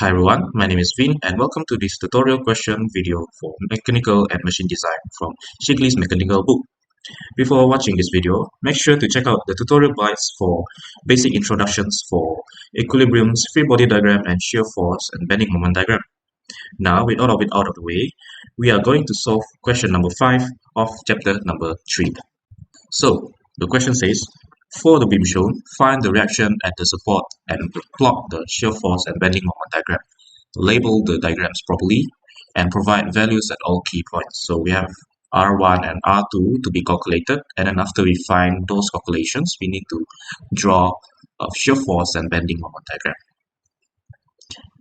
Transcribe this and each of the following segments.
Hi everyone, my name is Vin and welcome to this tutorial question video for mechanical and machine design from Shigley's mechanical book. Before watching this video, make sure to check out the tutorial guides for basic introductions for equilibriums, free body diagram and shear force and bending moment diagram. Now with all of it out of the way, we are going to solve question number 5 of chapter number 3. So the question says, for the beam shown, find the reaction at the support and plot the shear force and bending moment diagram. Label the diagrams properly and provide values at all key points. So we have R1 and R2 to be calculated, and then after we find those calculations, we need to draw a shear force and bending moment diagram.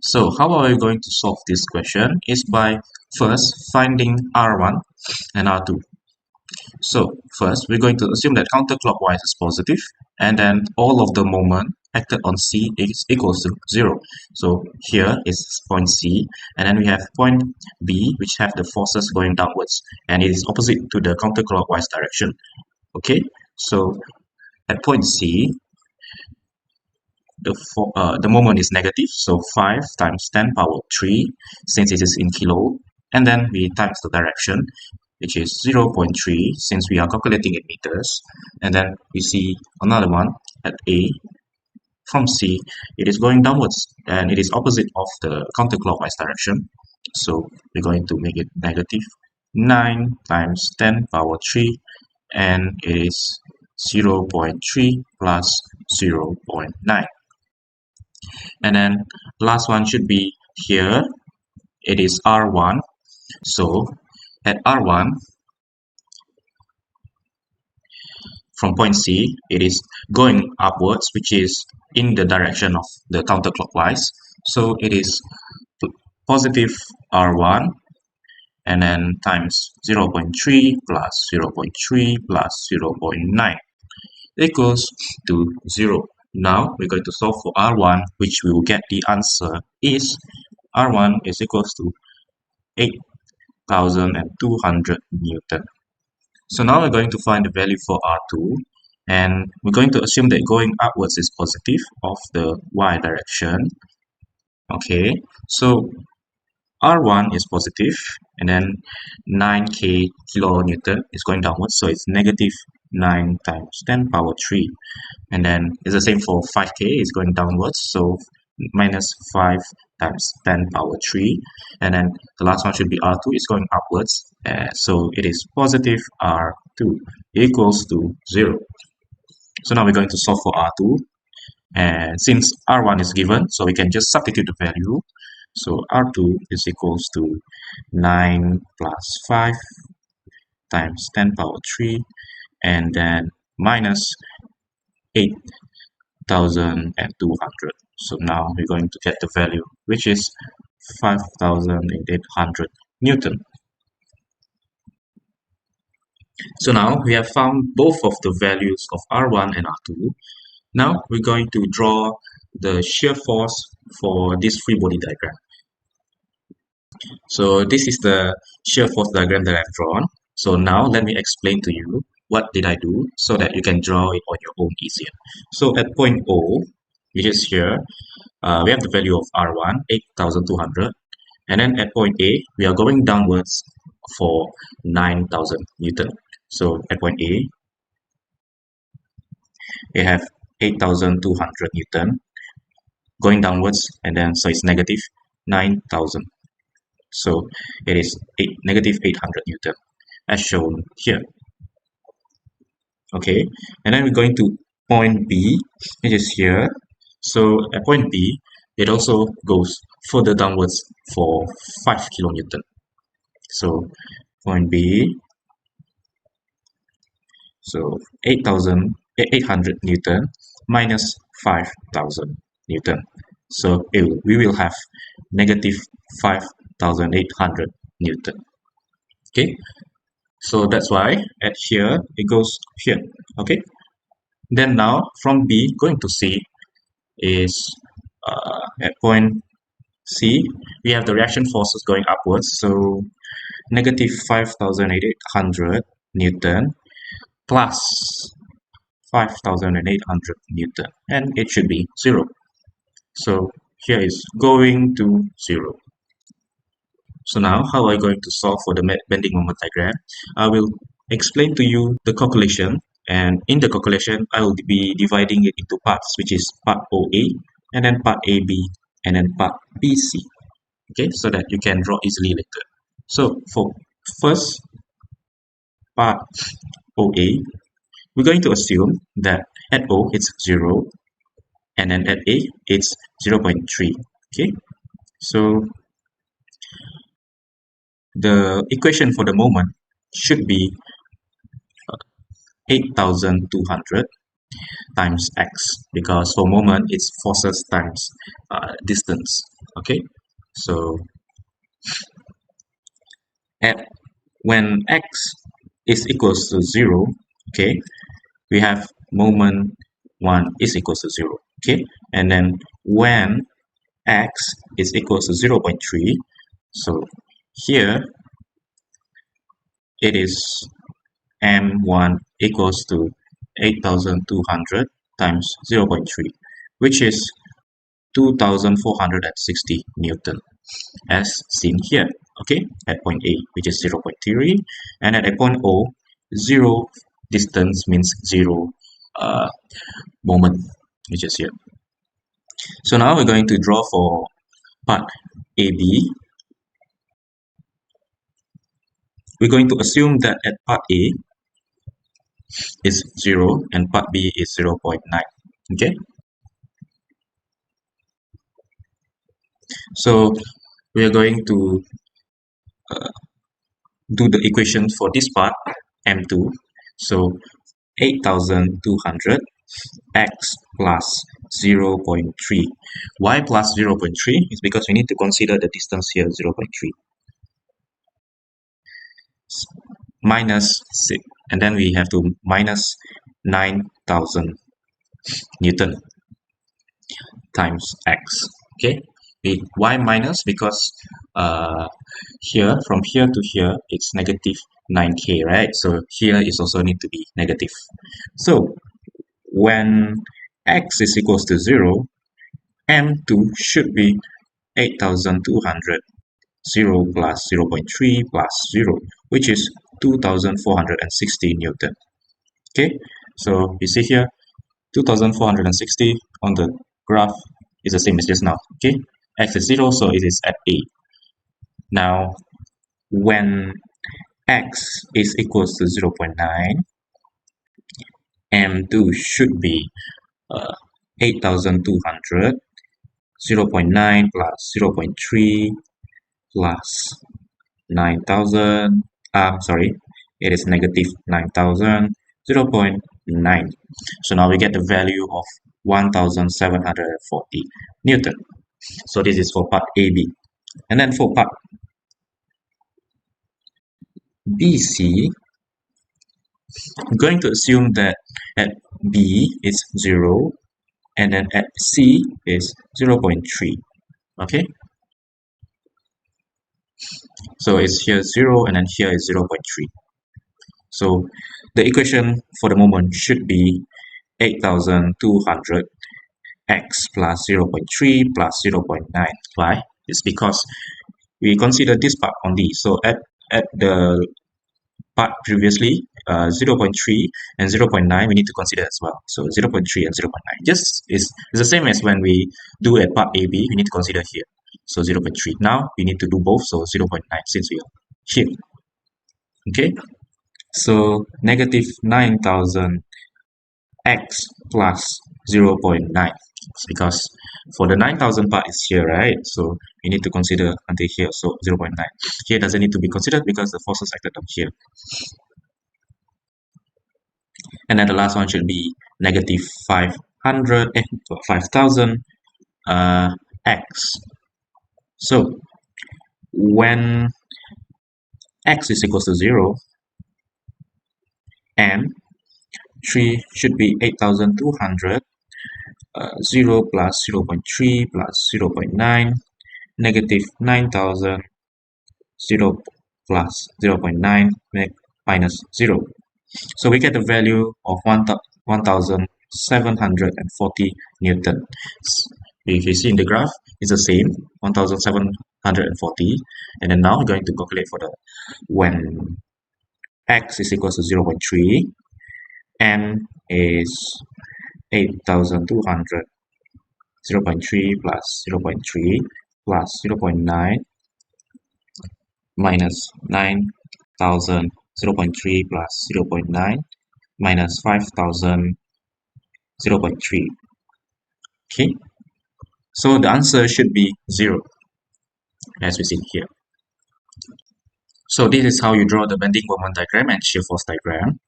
So how are we going to solve this question is by first finding R1 and R2. So first, we're going to assume that counterclockwise is positive, and then all of the moment acted on C is equals to 0. So here is point C, and then we have point B, which have the forces going downwards, and it is opposite to the counterclockwise direction. Okay, so at point C, the moment is negative, so 5 times 10 power 3, since it is in kilo, and then we times the direction, which is 0.3 since we are calculating in meters, and then we see another one at A. From C, it is going downwards and it is opposite of the counterclockwise direction, so we're going to make it negative 9 times 10 power 3, and it is 0.3 plus 0.9. And then last one should be here, it is R1. So at R1, from point C, it is going upwards, which is in the direction of the counterclockwise. So it is positive R1, and then times 0.3 plus 0.3 plus 0.9 equals to 0. Now we're going to solve for R1, which we will get the answer is R1 is equals to 8,200 Newton. So now we're going to find the value for R2, and we're going to assume that going upwards is positive of the y direction. Okay, so R1 is positive, and then 9k kilonewton is going downwards, so it's negative 9 times 10 power 3. And then it's the same for 5k, is going downwards, so minus 5 times 10 power 3, and then the last one should be R2 is going upwards, so it is positive R2 equals to 0. So now we're going to solve for R2, and since R1 is given, so we can just substitute the value. So R2 is equals to 9 plus 5 times 10 power 3, and then minus 8,200. So now we're going to get the value, which is 5,800 Newton. So now we have found both of the values of R1 and R2. Now we're going to draw the shear force for this free body diagram. So this is the shear force diagram that I've drawn. So now let me explain to you what did I do so that you can draw it on your own easier. So at point O, which is here, we have the value of R1, 8,200, and then at point A, we are going downwards for 9,000 Newton. So at point A, we have 8,200 Newton going downwards, and then so it's negative 9,000. So it is negative 800 Newton as shown here. Okay, and then we're going to point B, which is here. So at point B, it also goes further downwards for 5 kilonewton. So point B, so 800 Newton minus 5,000 Newton. So we will have negative 5,800 Newton. Okay, so that's why at here it goes here. Okay, then now from B going to C is at point C, we have the reaction forces going upwards, so negative 5,800 Newton plus 5,800 Newton, and it should be 0. So here is going to 0. So now, how are you going to solve for the bending moment diagram? I will explain to you the calculation, and in the calculation, I will be dividing it into parts, which is part OA, and then part AB, and then part BC. Okay, so that you can draw easily later. So for first part OA, we're going to assume that at O it's 0, and then at A it's 0.3. Okay, so the equation for the moment should be 8,200 times x, because for moment it's forces times distance. Okay, so at when x is equals to 0, okay, we have moment 1 is equals to 0. Okay, and then when x is equals to 0.3, so here it is m1 equals to 8,200 times 0.3, which is 2,460 Newton, as seen here. Okay, at point A, which is 0.3, and at point O, 0 distance means 0 moment, which is here. So now we're going to draw for part AB. We're going to assume that at part A is 0 and part B is 0.9. Okay, so we are going to do the equation for this part, m2. So 8,200 x plus 0.3. Why plus 0.3? It's because we need to consider the distance here, 0.3. Minus 6, and then we have to minus 9,000 Newton times x. Okay, why minus? Because here, from here to here, it's negative 9k, right? So here is also need to be negative. So when x is equals to 0, m2 should be 8,200, 0 plus 0.3 plus 0, which is 2,460 Newton. Okay, so you see here, 2,460 on the graph is the same as just now. Okay, x is 0, so it is at A. Now, when x is equals to 0.9, m2 should be 8,200, 0.9 plus 0.3 plus 9,000, sorry, it is negative 9,000, 0.9. So now we get the value of 1,740 Newton. So this is for part AB. And then for part BC, I'm going to assume that at B is 0, and then at C is 0.3. Okay, so it's here 0, and then here is 0.3. So the equation for the moment should be 8,200 x plus 0.3 plus 0.9. Why? It's because we consider this part only. So at the part previously, 0.3 and 0.9 we need to consider as well. So 0.3 and 0.9 just is the same as when we do at part AB, we need to consider here. So 0.3. Now we need to do both, so 0.9 since we are here. Okay, so negative 9,000 x plus 0.9, because for the 9,000 part is here, right? So we need to consider until here, so 0.9. Here doesn't need to be considered because the forces acted on here. And then the last one should be negative 5,000 x. So when x is equals to 0, and 3 should be 8,200, 0 plus 0.3 plus 0.9, negative 9,000, 0 plus 0.9 minus 0. So we get the value of 1,740 Newton. If you see in the graph, it's the same, 1740. And then now we're going to calculate for the when x is equal to 0.3, n is 8200, 0.3 plus 0.3 plus 0.9 minus 9000, 0.3 plus 0.9 minus 5000, 0.3. Okay, so the answer should be 0, as we see here. So this is how you draw the bending moment diagram and shear force diagram.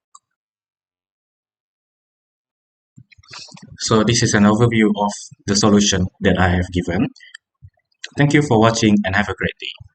So this is an overview of the solution that I have given. Thank you for watching and have a great day.